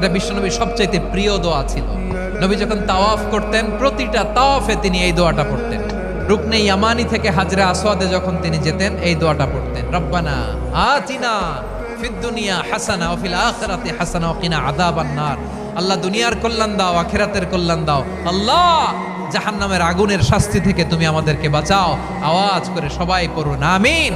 এটা বিশ্বনবীর সবচাইতে প্রিয় দোয়া ছিল। নবী যখন তাওয়াফ করতেন প্রতিটা তাওয়াফে তিনি এই দোয়াটা পড়তেন। রুকনে ইয়ামানি থেকে হাজরে আসওয়াদে যখন তিনি যেতেন এই দোয়াটা পড়তেন, রব্বানা আতিনা ফিদ দুনিয়া হাসানা ওয়া ফিল আখিরাতি হাসানা ওয়া কিনা আযাবান নার। আল্লাহ দুনিয়ার কল্যাণ দাও, আখিরাতের কল্যাণ দাও। আল্লাহ জাহান্নামের আগুনের শাস্তি থেকে তুমি আমাদেরকে বাঁচাও। আওয়াজ করে সবাই পড়ুন আমিন।